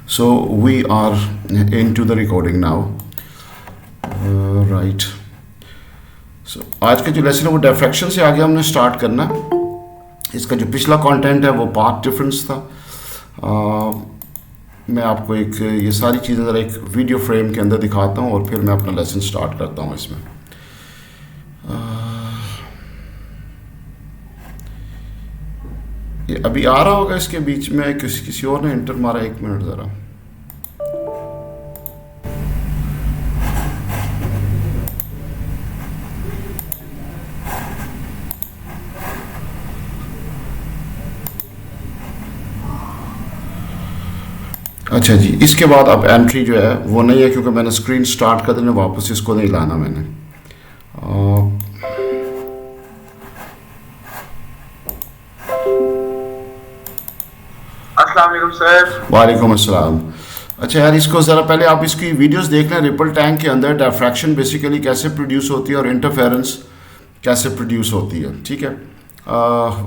So we are into the recording now. Right. So आज का जो लेसन है वो डिफ्रैक्शन से आगे हमने स्टार्ट करना है। इसका जो पिछला कंटेंट है वो पाथ डिफरेंस था। मैं आपको एक ये सारी चीज़ें ज़रा एक वीडियो फ्रेम के अंदर दिखाता हूँ और फिर मैं अपना लेसन स्टार्ट करता हूँ इसमें। ये अभी आ रहा होगा, इसके बीच में किसी और ने इंटर मारा। 1 मिनट ज़रा। अच्छा जी, इसके बाद अब एंट्री जो है वो नहीं है क्योंकि मैंने स्क्रीन स्टार्ट कर देना, वापस इसको नहीं लाना मैंने। अस्सलाम वालेकुम सर। वालेकुम अस्सलाम। अच्छा यार, इसको ज़रा पहले आप इसकी वीडियोस देख लें। रिपल टैंक के अंदर डिफ्रैक्शन बेसिकली कैसे प्रोड्यूस होती है और इंटरफेरेंस कैसे प्रोड्यूस होती है। ठीक है,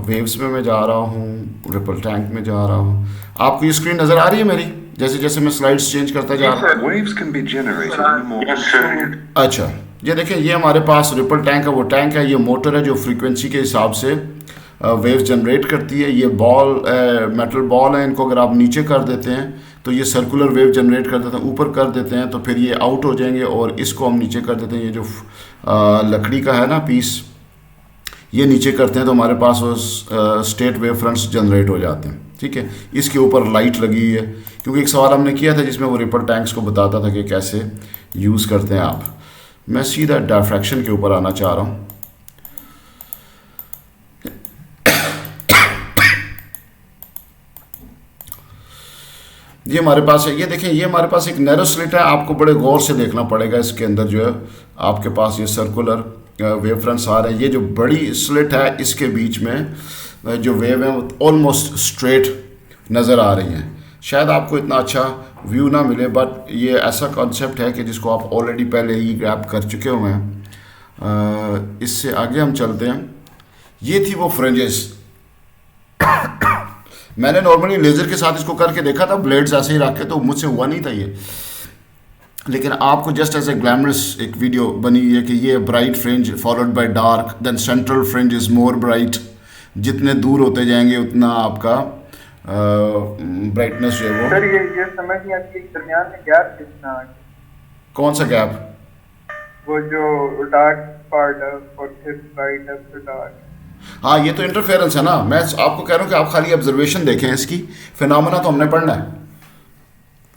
वेव्स में मैं जा रहा हूँ, रिपल टैंक में जा रहा हूँ। आपको ये स्क्रीन नज़र आ रही है मेरी, जैसे जैसे मैं स्लाइड्स चेंज करता जा रहा हूँ। Waves can be generated in a more solid. अच्छा, ये देखें, ये हमारे पास रिपल टैंक का वो टैंक है, ये मोटर है जो फ्रीक्वेंसी के हिसाब से वेव जनरेट करती है। ये बॉल मेटल बॉल है, इनको अगर आप नीचे कर देते हैं तो ये सर्कुलर वेव जनरेट कर देते हैं, ऊपर कर देते हैं तो फिर ये आउट हो जाएंगे, और इसको हम नीचे कर देते हैं। ये जो लकड़ी का है ना पीस, ये नीचे करते हैं तो हमारे पास वो स्टेट वेव फ्रंट्स जनरेट हो जाते हैं। ठीक है, इसके ऊपर लाइट लगी हुई है क्योंकि एक सवाल हमने किया था जिसमें वो रिपल टैंक्स को बताता था कि कैसे यूज़ करते हैं आप। मैं सीधा डिफ्रैक्शन के ऊपर आना चाह रहा हूँ। ये हमारे पास है, ये देखें, ये हमारे पास एक नैरो स्लिट है। आपको बड़े गौर से देखना पड़ेगा। इसके अंदर जो है आपके पास ये सर्कुलर वेव फ्रंट्स आ रहे हैं। ये जो बड़ी स्लिट है इसके बीच में जो वेव है वो ऑलमोस्ट स्ट्रेट नज़र आ रही हैं। शायद आपको इतना अच्छा व्यू ना मिले, बट ये ऐसा कॉन्सेप्ट है कि जिसको आप ऑलरेडी पहले ही ग्रैब कर चुके हुए हैं। इससे आगे हम चलते हैं। ये थी वो फ्रिंजेस। मैंने नॉर्मली लेज़र के साथ इसको करके देखा था, ब्लेड्स ऐसे ही रख के, तो मुझसे हुआ नहीं था ये। लेकिन आपको जस्ट एज ए ग्लैमरस एक वीडियो बनी हुई है कि ये bright fringe followed by dark, then central fringe is more bright. जितने दूर होते जाएंगे उतना आपका ब्राइटनेस जो है वो। सर ये समझ नहीं आती दरमियान में गैप कितना है? कौन सा गैप? वो जो डार्क पार्ट है और फिर ब्राइट है फिर डार्क। हाँ, ये तो इंटरफेरेंस है ना। मैं आपको कह रहा हूँ कि आप खाली ऑब्जर्वेशन देखें इसकी। फिनोमेना तो हमने पढ़ना है।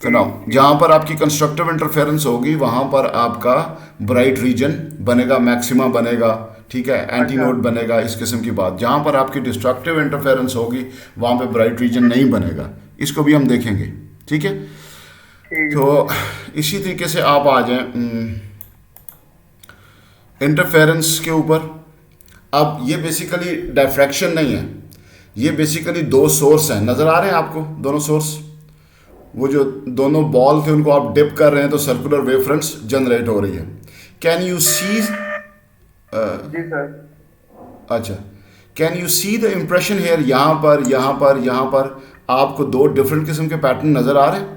जहाँ पर आपकी कंस्ट्रक्टिव इंटरफेरेंस होगी वहाँ पर आपका ब्राइट रीजन बनेगा, मैक्सिमा बनेगा, ठीक है, एंटी नोड बनेगा, इस किस्म की बात। जहाँ पर आपकी डिस्ट्रक्टिव इंटरफेरेंस होगी वहाँ पे ब्राइट रीजन नहीं बनेगा। इसको भी हम देखेंगे। ठीक है, तो इसी तरीके से आप आ जाएं इंटरफेरेंस के ऊपर। अब ये बेसिकली डिफ्रैक्शन नहीं है, ये बेसिकली दो सोर्स हैं। नज़र आ रहे हैं आपको दोनों सोर्स? वो जो दोनों बॉल थे उनको आप डिप कर रहे हैं तो सर्कुलर वेव फ्रंट्स जनरेट हो रही है। Can you see? जी सर। अच्छा, can you see the impression here? यहाँ पर, यहाँ पर, यहाँ पर आपको दो डिफरेंट किस्म के पैटर्न नज़र आ रहे हैं।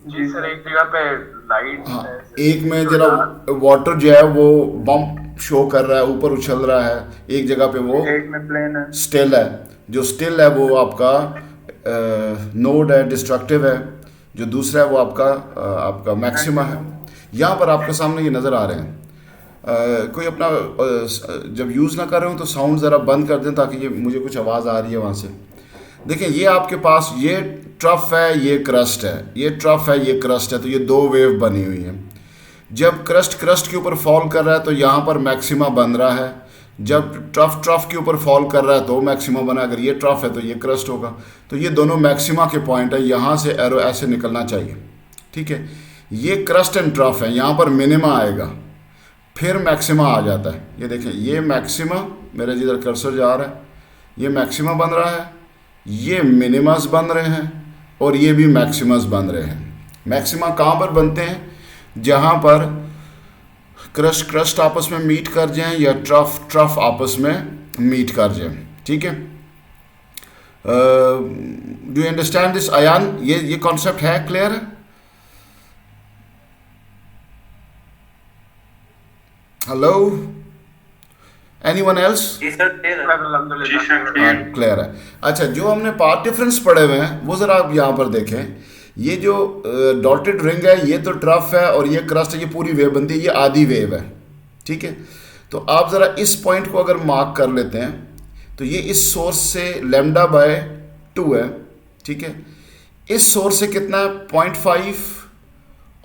जी सर, एक जगह पे लाइट हाँ, एक में जरा वाटर जो है वो बम्प शो कर रहा है, ऊपर उछल रहा है। एक जगह पे वो एक में प्लेन है, स्टिल है। जो स्टिल है वो आपका नोड है, डिस्ट्रक्टिव है। जो दूसरा है वो आपका मैक्सिमा है। यहाँ पर आपके सामने ये नज़र आ रहे हैं। कोई अपना जब यूज़ ना कर रहे हो तो साउंड ज़रा बंद कर दें ताकि ये मुझे कुछ आवाज़ आ रही है वहाँ से। देखें, ये आपके पास ये ट्रफ है, ये क्रस्ट है, ये ट्रफ है, ये क्रस्ट है, तो ये दो वेव बनी हुई हैं। जब क्रस्ट के ऊपर फॉल कर रहा है तो यहाँ पर मैक्सिमा बन रहा है। जब ट्रफ के ऊपर फॉल कर रहा है तो मैक्सिमा बना। अगर ये ट्रफ है तो ये क्रस्ट होगा। तो ये दोनों मैक्सिमा के पॉइंट है। यहाँ से एरो ऐसे निकलना चाहिए। ठीक है, ये क्रस्ट एंड ट्रफ है। यहाँ पर मिनिमा आएगा, फिर मैक्सिमा आ जाता है। ये देखें, ये मैक्सिमा, मेरा जिधर कर्सर जा रहा है ये मैक्सिमा बन रहा है, ये मिनिमस बन रहे हैं, और ये भी मैक्सिमस बन रहे हैं। मैक्सिमा कहाँ पर बनते हैं? जहाँ पर क्रस्ट आपस में मीट कर जाएं या ट्रफ आपस में मीट कर जाएं। ठीक है, do you understand this Ayaan? ये कॉन्सेप्ट है, क्लियर है? Hello, anyone else? जी सर, क्लियर है। अच्छा, जो हमने पाथ डिफरेंस पढ़े हुए हैं वो ज़रा आप यहाँ पर देखें। ये जो डॉटेड रिंग है ये तो ट्रफ है, और ये क्रस्ट है, ये पूरी वेव बनती है, ये आधी वेव है, ठीक है। तो आप ज़रा इस पॉइंट को अगर मार्क कर लेते हैं तो ये इस सोर्स से λ/2 है, ठीक है। इस सोर्स से कितना है? 0.5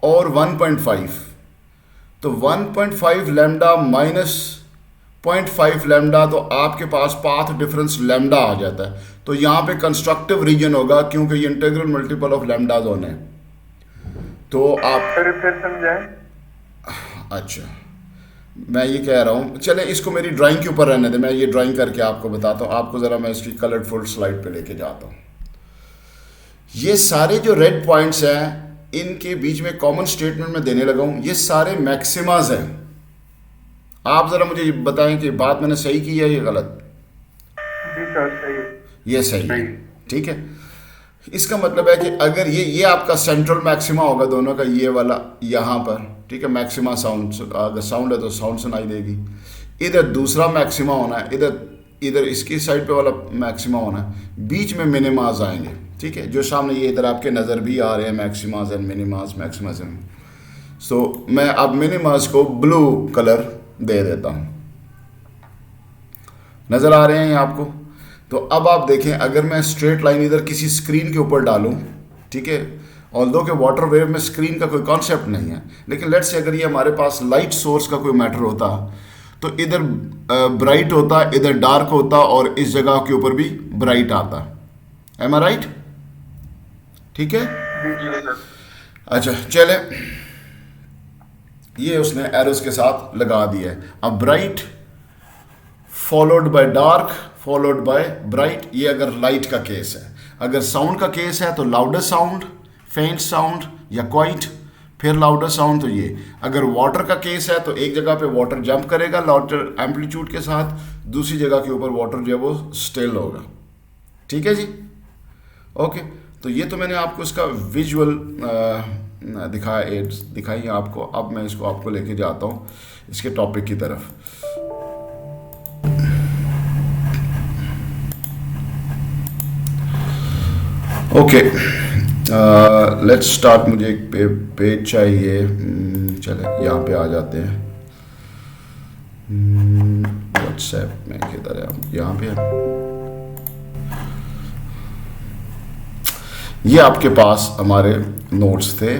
और 1.5। तो 1.5 लैम्डा माइनस 0.5 लैम्डा, तो आपके पास पाथ डिफरेंस लैम्डा आ जाता है। तो यहाँ पे कंस्ट्रक्टिव रीजन होगा क्योंकि ये integral multiple of lambda zone है। तो आप फिर समझाएं। अच्छा, मैं ये कह रहा हूँ, चले इसको मेरी ड्राइंग के ऊपर रहने दे, मैं ये ड्राइंग करके आपको बताता हूँ। आपको ज़रा मैं इसकी कलरफुल स्लाइड पे लेके जाता हूँ। ये सारे जो रेड पॉइंट्स हैं इनके बीच में कॉमन स्टेटमेंट में देने लगा हूँ, ये सारे मैक्सिमाज हैं। आप ज़रा मुझे बताएं कि बात मैंने सही की है या गलत? जी सर, सही। ये सही है, ठीक है। इसका मतलब है कि अगर ये आपका सेंट्रल मैक्सिमा होगा दोनों का, ये वाला यहाँ पर, ठीक है। मैक्सिमा साउंड, अगर साउंड है तो साउंड सुनाई देगी। इधर दूसरा मैक्सिमा होना है, इधर इसकी साइड पे वाला मैक्सिमा होना है, बीच में मिनिमाज आएंगे, ठीक है। जो सामने ये इधर आपके नज़र भी आ रहे हैं, मैक्सिमाज एंड मिनिमाज, मैक्सिमाज एंड। सो मैं अब मिनिमाज को ब्लू कलर दे देता हूँ। नज़र आ रहे हैं ये आपको? तो अब आप देखें, अगर मैं स्ट्रेट लाइन इधर किसी स्क्रीन के ऊपर डालूं, ठीक है, ऑल्दो के वाटर वेव में स्क्रीन का कोई कॉन्सेप्ट नहीं है, लेकिन लेट्स से अगर ये हमारे पास लाइट सोर्स का कोई मैटर होता तो इधर ब्राइट होता, इधर डार्क होता, और इस जगह के ऊपर भी ब्राइट आता। एम आई राइट? ठीक है। अच्छा चले, ये उसने एरोस के साथ लगा दिया है। अब bright followed by dark followed by bright, ये अगर लाइट का केस है। अगर साउंड का केस है तो लाउडर साउंड, फेंट साउंड या क्वाइट, फिर लाउडर साउंड। तो ये अगर वाटर का केस है तो एक जगह पे वाटर जंप करेगा लाउडर एम्पलीट्यूड के साथ, दूसरी जगह के ऊपर वाटर जो है वो स्टिल होगा। ठीक है जी, ओके। तो ये तो मैंने आपको इसका विजुअल दिखाई है आपको। अब मैं इसको आपको लेके जाता हूँ इसके टॉपिक की तरफ। Okay, let's start. मुझे एक पेज चाहिए। चले यहाँ पे आ जाते हैं। व्हाट्सएप में किधर है? यहाँ पे है। ये आपके पास हमारे नोट्स थे,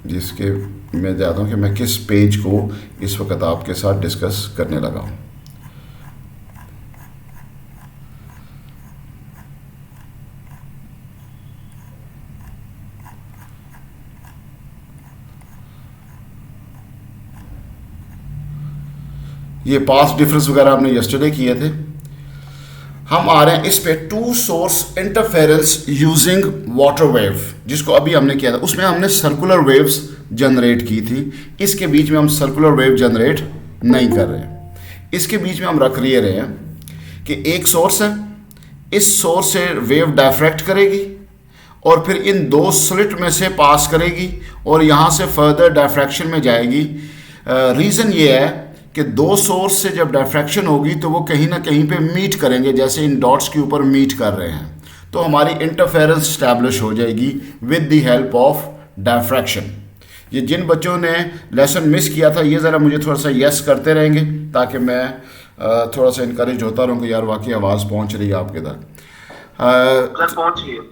जिसके मैं चाहता हूँ कि मैं किस पेज को इस वक्त आपके साथ डिस्कस करने लगा हूँ। ये पास्ट डिफरेंस वगैरह हमने यस्टरडे किए थे। हम आ रहे हैं इस पे two source interference using water wave, जिसको अभी हमने किया था। उसमें हमने सर्कुलर वेव्स जनरेट की थी। इसके बीच में हम सर्कुलर वेव जनरेट नहीं कर रहे हैं। इसके बीच में हम रख लिए रहे हैं कि एक सोर्स है, इस सोर्स से वेव डायफ्रैक्ट करेगी और फिर इन दो स्लिट में से पास करेगी और यहाँ से फर्दर डायफ्रैक्शन में जाएगी। रीज़न ये है कि दो सोर्स से जब डायफ्रैक्शन होगी तो वो कहीं ना कहीं पे मीट करेंगे, जैसे इन डॉट्स के ऊपर मीट कर रहे हैं, तो हमारी इंटरफेरेंस स्टैब्लिश हो जाएगी with the help of diffraction. ये जिन बच्चों ने लेसन मिस किया था, ये ज़रा मुझे थोड़ा सा यस करते रहेंगे ताकि मैं थोड़ा सा इनकरेज होता रहूँ कि यार वाकई आवाज़ पहुँच रही है आपके तक।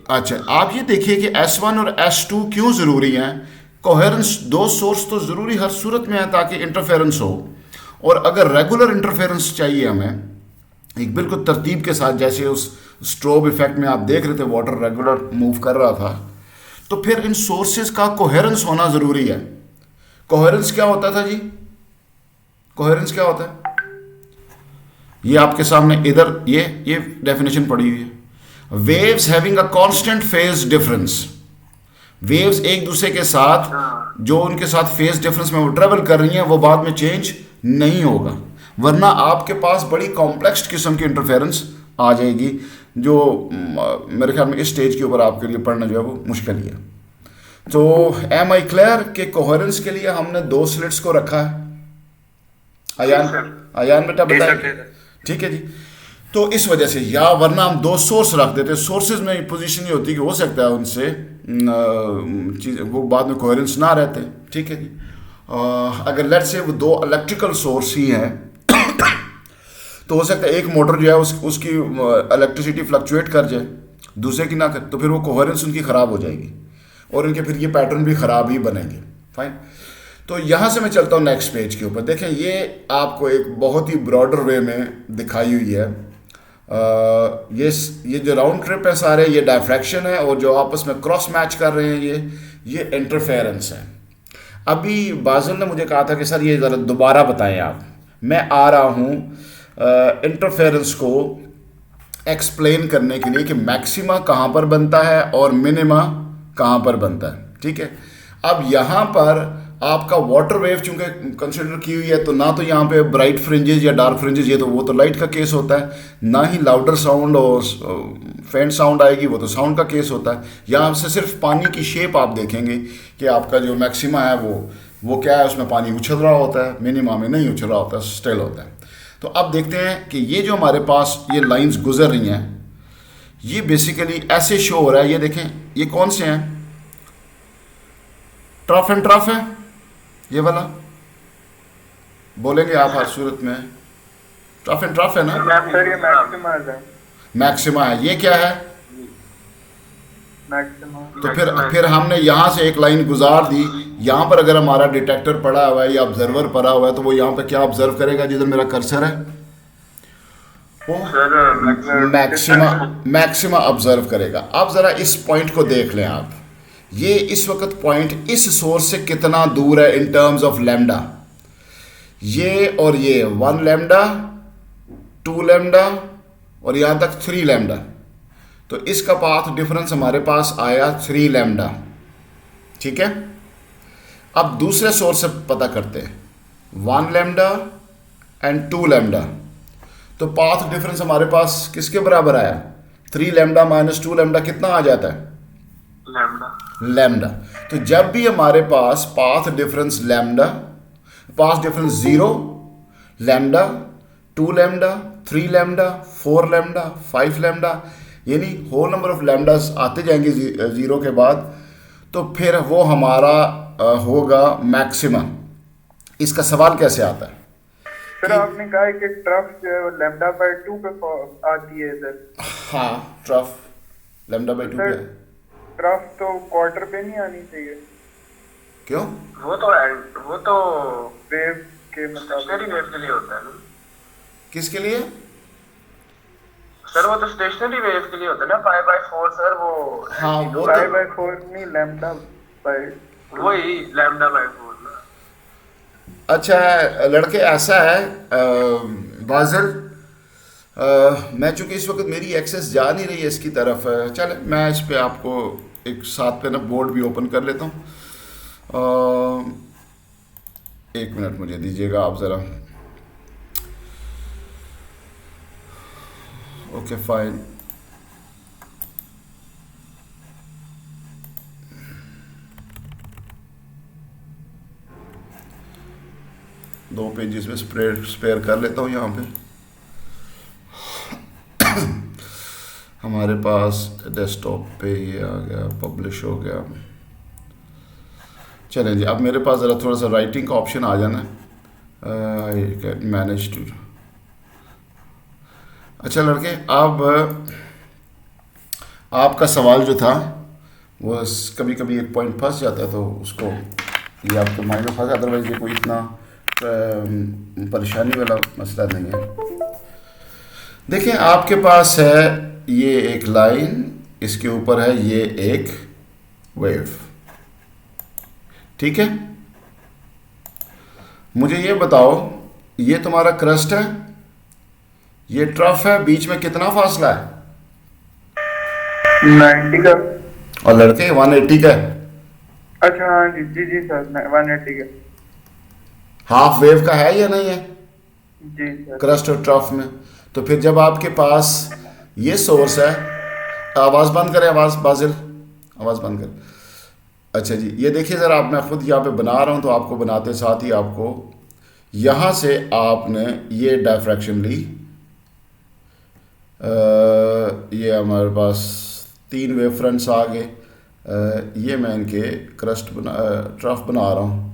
अच्छा, आप ये देखिए कि S1 और S2 क्यों ज़रूरी हैं। कोहेरेंस, दो सोर्स तो ज़रूरी हर सूरत में है ताकि इंटरफेरेंस हो। और अगर रेगुलर इंटरफेरेंस चाहिए हमें एक बिल्कुल तरतीब के साथ, जैसे उस स्ट्रोब इफेक्ट में आप देख रहे थे वाटर रेगुलर मूव कर रहा था, तो फिर इन सोर्सेज का कोहेरेंस होना ज़रूरी है। कोहेरेंस क्या होता था जी? कोहेरेंस क्या होता है? ये आपके सामने इधर ये डेफिनेशन पड़ी हुई है। Waves having a constant phase difference. Waves एक दूसरे के साथ जो उनके साथ फेज डिफरेंस में वो ट्रेवल कर रही हैं वो बाद में चेंज नहीं होगा, वरना आपके पास बड़ी कॉम्प्लेक्स किस्म की इंटरफेरेंस आ जाएगी। जो मेरे ख्याल में इस स्टेज के ऊपर आपके लिए पढ़ना जो है वो मुश्किल ही है। तो एम आई क्लियर के कोहेरेंस के लिए हमने 2 स्लिट्स को रखा है। अयान बेटा बताइए, ठीक है जी। तो इस वजह से, या वरना हम 2 सोर्स रख देते। सोर्सेज में पोजीशन ये होती है कि हो सकता है उनसे चीज़ वो बाद में कोहेरेंस ना रहते, ठीक है जी। अगर लेट्स से वो 2 इलेक्ट्रिकल सोर्स ही हैं तो हो सकता है एक मोटर जो है उसकी इलेक्ट्रिसिटी फ्लक्चुएट कर जाए, दूसरे की ना कर, तो फिर वो कोहेरेंस उनकी ख़राब हो जाएगी और इनके फिर ये पैटर्न भी ख़राब ही बनेंगे। फाइन। तो यहाँ से मैं चलता हूँ नेक्स्ट पेज के ऊपर। देखें, ये आपको एक बहुत ही ब्रॉडर वे में दिखाई हुई है। ये जो राउंड ट्रिप है सारे, ये डायफ्रैक्शन है, और जो आपस में क्रॉस मैच कर रहे हैं ये इंटरफेरेंस है। अभी बाज़ल ने मुझे कहा था कि सर ये ज़रा दोबारा बताएं आप। मैं आ रहा हूँ इंटरफेरेंस को एक्सप्लेन करने के लिए कि मैक्सिमा कहाँ पर बनता है और मिनिमा कहाँ पर बनता है, ठीक है। अब यहाँ पर आपका वाटर वेव चूंकि कंसिडर की हुई है, तो ना तो यहाँ पे ब्राइट फ्रिंजेस या डार्क फ्रिंजेस, ये तो वो तो लाइट का केस होता है, ना ही लाउडर साउंड और फेंट साउंड आएगी, वो तो साउंड का केस होता है। यहाँ से सिर्फ पानी की शेप आप देखेंगे कि आपका जो मैक्सिमा है वो क्या है, उसमें पानी उछल रहा होता है, मिनिमा में नहीं उछल रहा होता, स्टिल होता है। तो अब देखते हैं कि ये जो हमारे पास ये लाइंस गुजर रही हैं, ये बेसिकली ऐसे शो हो रहा है। ये देखें, ये कौन से हैं, ट्रफ एंड ट्रफ है ये वाला, बोलेंगे आप हर सूरत में ट्रफ एंड ट्रफ है ना। सर ये मैक्सिमा है। मैक्सिमा है, ये क्या है मैक्सिमा। तो फिर हमने यहाँ से एक लाइन गुजार दी। यहाँ पर अगर हमारा डिटेक्टर पड़ा हुआ है या ऑब्जर्वर पड़ा हुआ है, तो वो यहाँ पे क्या ऑब्जर्व करेगा, जिधर मेरा कर्सर है वो मैक्सिमा ऑब्जर्व करेगा। अब ज़रा इस पॉइंट को देख लें आप, ये इस वक्त पॉइंट इस सोर्स से कितना दूर है इन टर्म्स ऑफ लैम्डा। ये और ये 1 लैम्डा, 2 लैम्डा और यहाँ तक 3 लैम्डा, तो इसका पाथ डिफरेंस हमारे पास आया 3 लैम्डा, ठीक है। अब दूसरे सोर्स से पता करते हैं, 1 लैम्डा एंड 2 लैम्डा, तो पाथ डिफरेंस हमारे पास किसके बराबर आया, 3 लैम्डा माइनस 2 लैम्डा कितना आ जाता है, लैम्डा। तो जब भी हमारे पास path difference lambda, path difference 0 lambda, 2 lambda, 3 lambda, 4 lambda, 5 lambda, यानी होल नंबर ऑफ लैम्डास आते जाएंगे 0 के बाद, तो फिर वो हमारा होगा मैक्सिमा। इसका सवाल कैसे आता है? सर आपने कहा है कि ट्रफ जो है वो लैम्डा बाय 2 पे आती है इधर। हाँ, ट्रफ लैम्डा बाय 2 पे है। ट्रफ तो क्वार्टर पे नहीं आनी चाहिए। क्यों? वो तो वेव के मुताबिक वेव के लिए होता है ना। किसके लिए सर? वो तो स्टेशनरी वेव के लिए होता है ना, पाई बाय 4 सर। वो हाँ, वो पाई बाय 4 नहीं, लैम्डा बाय, वही लैम्डा बाय 4 ना। अच्छा लड़के, ऐसा है बाज़ल, मैं चूँकि इस वक्त मेरी एक्सेस जा नहीं रही है इसकी तरफ, चले मैं इस पे आपको एक साथ पे ना बोर्ड भी ओपन कर लेता हूँ। 1 मिनट मुझे दीजिएगा आप ज़रा। Okay fine. दो पेजेस में स्पेयर कर लेता हूँ यहाँ पे। हमारे पास डेस्कटॉप पे ये आ गया, पब्लिश हो गया। चलें जी, अब मेरे पास ज़रा थोड़ा सा राइटिंग का ऑप्शन आ जाना है। I can manage to. अच्छा लड़के, अब आपका सवाल जो था वो कभी कभी एक पॉइंट फंस जाता है, तो उसको ये आपके माइंड में फंसा, अदरवाइज ये कोई इतना परेशानी वाला मसला नहीं है। देखें, आपके पास है ये एक लाइन, इसके ऊपर है ये एक वेव, ठीक है। मुझे ये बताओ, ये तुम्हारा क्रस्ट है, ये ट्रफ है, बीच में कितना फासला है? 90 का। और लड़के 180 का है। अच्छा हाँ जी जी जी सर, 180 का। हाफ वेव का है या नहीं है जी सर? क्रस्ट और ट्रफ में। तो फिर जब आपके पास ये सोर्स है। आवाज़ बंद करें, आवाज़ बाजिल, आवाज़ बंद करें। अच्छा जी, ये देखिए ज़रा, आप, मैं खुद यहाँ पे बना रहा हूँ तो आपको बनाते साथ ही आपको यहाँ से आपने ये डायफ्रैक्शन ली। ये हमारे पास 3 वेव फ्रंट्स आ गए। ये मैं इनके क्रस्ट बना ट्रफ बना रहा हूँ।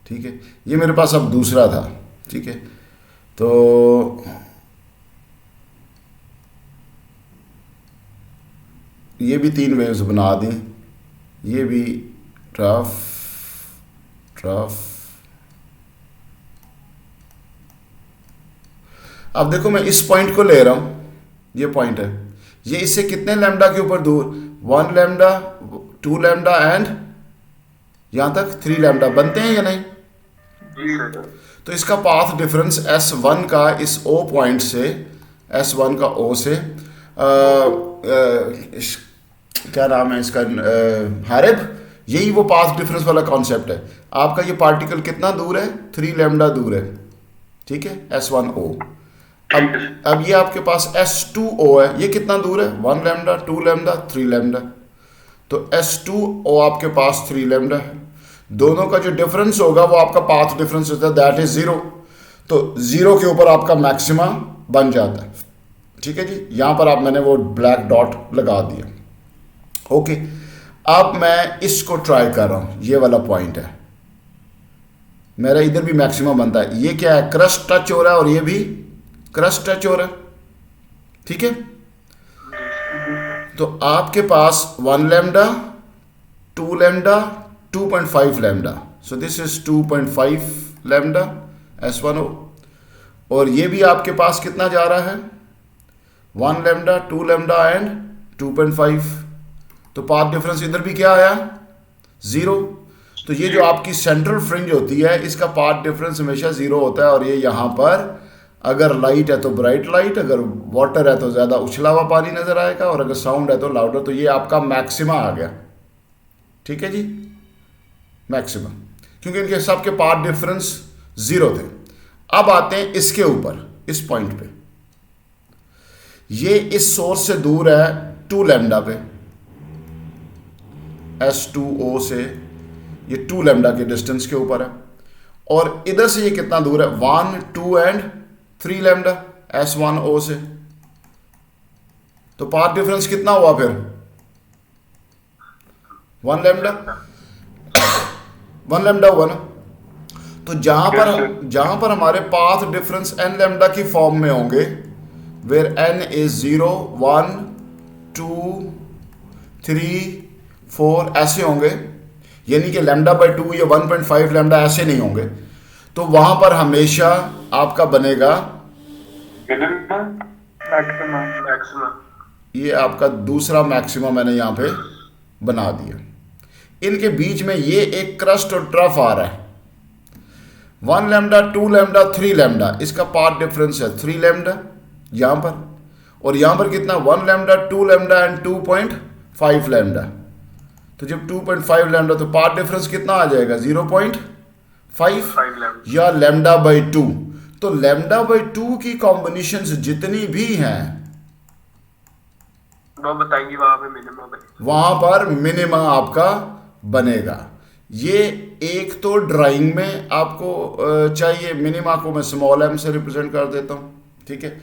ठीक है, ये मेरे पास अब दूसरा था। ठीक है, तो ये भी 3 वेव्स बना दें, ये भी ट्रफ ट्रफ। अब देखो, मैं इस पॉइंट को ले रहा हूं, ये पॉइंट है, ये इससे कितने लैम्डा के ऊपर दूर, 1 लैम्डा, 2 लैम्डा एंड यहां तक 3 लैम्डा बनते हैं या नहीं? जी सर। तो इसका पाथ डिफरेंस S1 का इस O पॉइंट से, S1 का O से क्या नाम है इसका, हारिब, यही वो पाथ डिफरेंस वाला कॉन्सेप्ट है। आपका ये पार्टिकल कितना दूर है? 3 लैम्डा दूर है। ठीक है, S1O। अब ये आपके पास S2O है, ये कितना दूर है? 1 लैम्डा, 2 लैम्डा, 3 लैम्डा। तो S2O आपके पास 3 लैम्डा है। दोनों का जो डिफरेंस होगा वो आपका पाथ डिफरेंस होता है, दैट इज 0। तो 0 के ऊपर आपका मैक्सिमा बन जाता है। ठीक है जी, यहां पर आप, मैंने वो ब्लैक डॉट लगा दिया। ओके, अब मैं इसको ट्राई कर रहा हूं, ये वाला पॉइंट है मेरा, इधर भी मैक्सिमा बनता है। ये क्या है? क्रस्ट टच हो रहा है और ये भी क्रस्ट टच हो रहा है। ठीक है, तो आपके पास 1 lambda, 2 lambda, 2.5 lambda, so this is 2.5 lambda S1O। और ये भी आपके पास कितना जा रहा है? 1 लैम्डा, 2 लैम्डा एंड 2.5। तो पाथ डिफरेंस इधर भी क्या आया? 0। तो ये जो आपकी सेंट्रल फ्रिंज होती है, इसका पाथ डिफरेंस हमेशा 0 होता है। और ये यहाँ पर अगर लाइट है तो ब्राइट लाइट, अगर वाटर है तो ज़्यादा उछला हुआ पानी नज़र आएगा, और अगर साउंड है तो लाउडर। तो ये आपका मैक्सिमा आ गया। ठीक है जी, मैक्सिमा, क्योंकि इनके सबके पाथ डिफरेंस 0 थे। अब आते हैं इसके ऊपर, इस पॉइंट पे। ये इस सोर्स से दूर है 2 लैम्डा पे, S2O से ये 2 लैम्डा के डिस्टेंस के ऊपर है। और इधर से ये कितना दूर है? 1, 2 एंड 3 लैम्डा S1O से। तो पाथ डिफरेंस कितना हुआ फिर? 1 लैम्डा, 1 लैम्डा हुआ ना। तो जहां पर हमारे पाथ डिफरेंस n लैम्डा की फॉर्म में होंगे, वेयर n इज 0, 1, 2, 3, 4 ऐसे होंगे, यानी कि लैम्डा बाई 2 या 1.5 लैम्डा ऐसे नहीं होंगे। तो वहां पर हमेशा आपका बनेगा मैक्सिमम। ये आपका दूसरा मैक्सिमा मैंने यहां पे बना दिया। इनके बीच में ये एक क्रस्ट और ट्रफ आ रहा है, 1 लैम्डा, 2 लैम्डा, 3 लैम्डा। इसका पाथ डिफरेंस है 3 लैम्डा यहां पर, और यहां पर कितना? 1 लैम्डा, 2 लैम्डा एंड 2.5 लैम्डा। तो जब 2.5 लैम्डा, तो पाथ डिफरेंस कितना आ जाएगा? 0.5 या लैम्डा बाई 2। तो लैम्डा बाई 2 की कॉम्बिनेशंस जितनी भी हैं वो बताएंगी वहां पे मिनिमम, वहां पर मिनिमा आपका बनेगा। ये एक तो ड्राइंग में आपको चाहिए, मिनिमा को मैं स्मॉल m से रिप्रेजेंट कर देता हूं। ठीक है,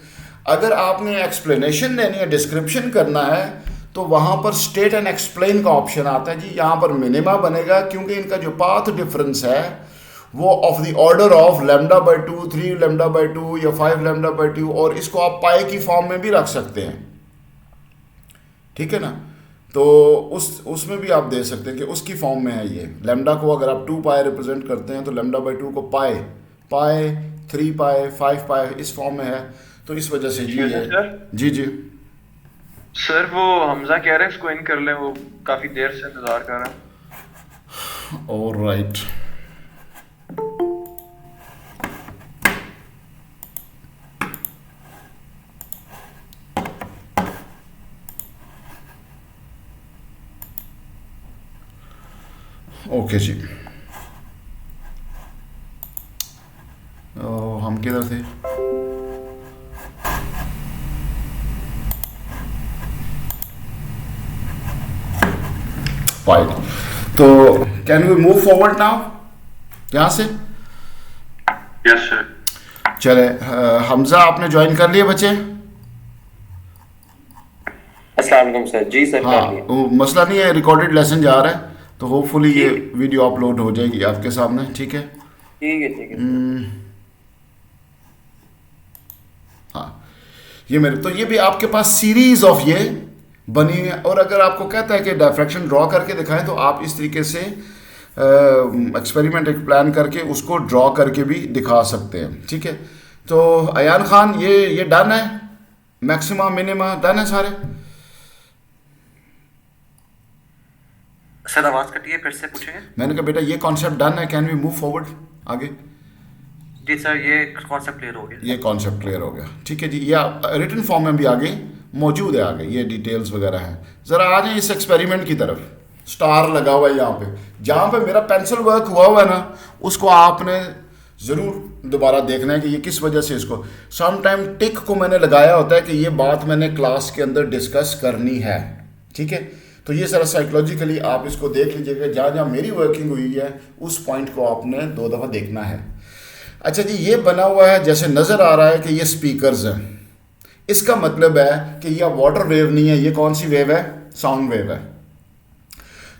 अगर आपने एक्सप्लेनेशन देनी है, डिस्क्रिप्शन करना है, तो वहां पर स्टेट एंड एक्सप्लेन का ऑप्शन आता है जी। यहां पर मिनिमा बनेगा, क्योंकि इनका जो पाथ डिफरेंस है वो of the order of lambda by 2, 3 lambda by 2 या 5 लैम्डा बाई 2। और इसको आप पाई की फॉर्म में भी रख सकते हैं। ठीक है ना, तो उसमें भी आप दे सकते हैं कि उसकी फॉर्म में है ये। लैम्डा को अगर आप 2 पाई रिप्रेजेंट करते हैं, तो लैम्डा बाई 2 को पाई, 3 पाई, 5 पाई इस फॉर्म में है। तो इस वजह से जी है। जी जी सर वो हमजा कह रहे हैं इसको इन कर लें, वो काफी देर से इंतजार कर रहा है। ऑलराइट, ओके जी। पॉइंट किधर थे? पॉइंट। तो can we move forward now यहाँ से? Yes sir. चले, हमजा आपने ज्वाइन कर लिए बच्चे? अस्सलाम वालेकुम सर। जी सर, हाँ, कर लिया। वो मसला नहीं है, रिकॉर्डेड लेसन जा रहा है तो होपफुली ये वीडियो अपलोड हो जाएगी आपके सामने, ठीक है? ठीक है ठीक है सर। हाँ, ये मेरे तो ये भी आपके पास सीरीज ऑफ ये बनी हुई है। और अगर आपको कहता है कि डायफ्रैक्शन ड्रॉ करके दिखाएं तो आप इस तरीके से एक्सपेरिमेंट एक प्लान करके उसको ड्रॉ करके भी दिखा सकते हैं, ठीक है? तो अयान खान, ये डन है, मैक्सिमा मिनिमा डन है सारे? सर आवाज कटिए, फिर से पूछेंगे। मैंने कहा बेटा ये कॉन्सेप्ट डन है, कैन वी मूव फॉरवर्ड आगे? जी सर, ये कॉन्सेप्ट क्लियर हो गया। ये कॉन्सेप्ट क्लियर हो गया, ठीक है जी। या रिटन फॉर्म में भी आगे मौजूद है, आगे ये डिटेल्स वगैरह हैं। ज़रा आ जाए इस एक्सपेरिमेंट की तरफ। स्टार लगा हुआ है यहाँ पे, जहाँ पे मेरा पेंसिल वर्क हुआ है ना, उसको आपने ज़रूर दोबारा देखना है कि ये किस वजह से इसको सम टाइम टिक को मैंने लगाया होता है कि ये बात मैंने क्लास के अंदर डिस्कस करनी है, ठीक है? तो ये ज़रा साइकोलॉजिकली आप इसको देख लीजिएगा, जहाँ जहाँ मेरी वर्किंग हुई है उस पॉइंट को आपने 2 दफ़ा देखना है। अच्छा जी, ये बना हुआ है, जैसे नज़र आ रहा है कि ये स्पीकर्स हैं। इसका मतलब है कि यह वाटर वेव नहीं है, ये कौन सी वेव है? साउंड वेव है।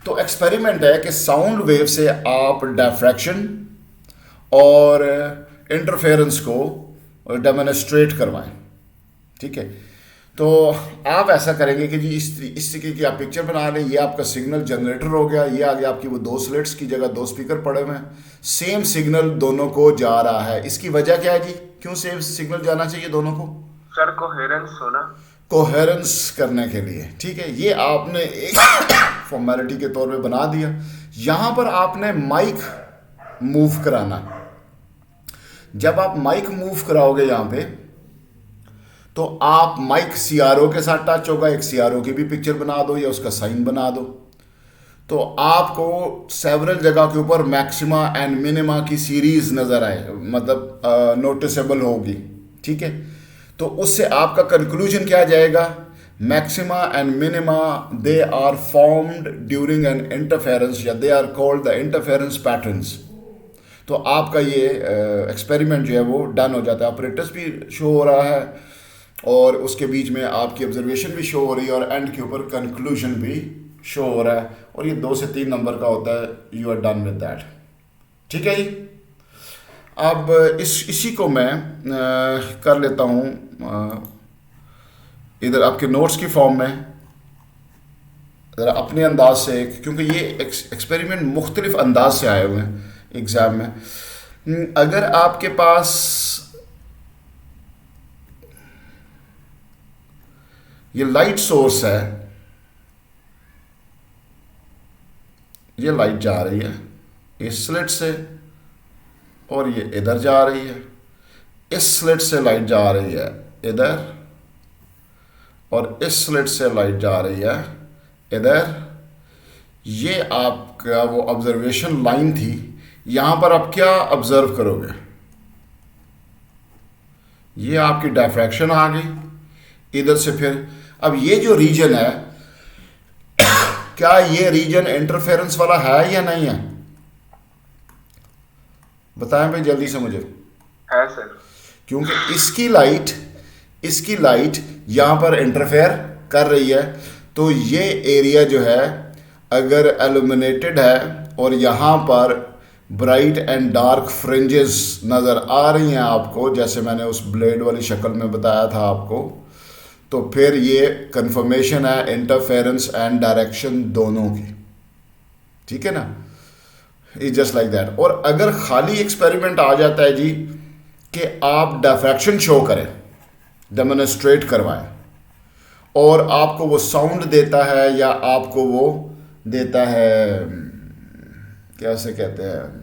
तो एक्सपेरिमेंट है कि साउंड वेव से आप डायफ्रैक्शन और इंटरफेरेंस को डेमोन्स्ट्रेट करवाएं, ठीक है? तो आप ऐसा करेंगे कि जी इस तरीके की आप पिक्चर बना लें। ये आपका सिग्नल जनरेटर हो गया, ये आगे आपकी वो 2 स्लिट्स की जगह 2 स्पीकर पड़े हुए हैं। सेम सिग्नल दोनों को जा रहा है। इसकी वजह क्या है जी? क्यों सेम सिग्नल जाना चाहिए दोनों को? सर कोहेरेंस होना, कोहेरेंस करने के लिए, ठीक है? ये आपने एक फॉर्मेलिटी के तौर पे बना दिया। यहाँ पर आपने माइक मूव कराना। जब आप माइक मूव कराओगे यहाँ पे, तो आप माइक सीआरओ के साथ टच होगा। एक सीआरओ की भी पिक्चर बना दो या उसका साइन बना दो, तो आपको सेवरल जगह के ऊपर मैक्सिमा एंड मिनिमा की सीरीज नज़र आए, मतलब नोटिसेबल होगी, ठीक है? तो उससे आपका कंक्लूजन क्या जाएगा? Maxima and minima they are formed during an interference, या they are called the interference patterns. तो आपका ये एक्सपेरिमेंट जो है वो डन हो जाता है। ऑपरेटर्स भी शो हो रहा है और उसके बीच में आपकी ऑब्जर्वेशन भी शो हो रही है और एंड के ऊपर कंक्लूजन भी शो हो रहा है। और ये 2 से 3 नंबर का होता है। You are done with that, ठीक है जी? अब इसी को मैं कर लेता हूँ इधर आपके नोट्स की फॉर्म में, ज़रा अपने अंदाज से, क्योंकि ये एक्सपेरिमेंट मुख्तलिफ अंदाज से आए हुए हैं एग्ज़ाम में। अगर आपके पास ये लाइट सोर्स है, ये लाइट जा रही है इस स्लिट से और ये इधर जा रही है, इस स्लिट से लाइट जा रही है इधर और इस स्लिट से लाइट जा रही है इधर। ये आपका वो ऑब्जर्वेशन लाइन थी। यहाँ पर आप क्या ऑब्जर्व करोगे? ये आपकी डायफ्रैक्शन आ गई इधर से। फिर अब ये जो रीजन है, क्या ये रीजन इंटरफेरेंस वाला है या नहीं है? बताएं भाई जल्दी से मुझे। है सर। क्योंकि इसकी लाइट यहाँ पर इंटरफेयर कर रही है। तो ये एरिया जो है अगर एल्यूमिनेटेड है और यहाँ पर ब्राइट एंड डार्क फ्रिंजेस नज़र आ रही हैं आपको, जैसे मैंने उस ब्लेड वाली शक्ल में बताया था आपको, तो फिर ये कंफर्मेशन है इंटरफेरेंस एंड डायरेक्शन दोनों की, ठीक है ना? Is just like that. और अगर खाली एक्सपेरिमेंट आ जाता है जी कि आप डायफ्रैक्शन शो करें, डेमोन्स्ट्रेट करवाएं, और आपको वो साउंड देता है या आपको वो देता है, क्या उसे कहते हैं,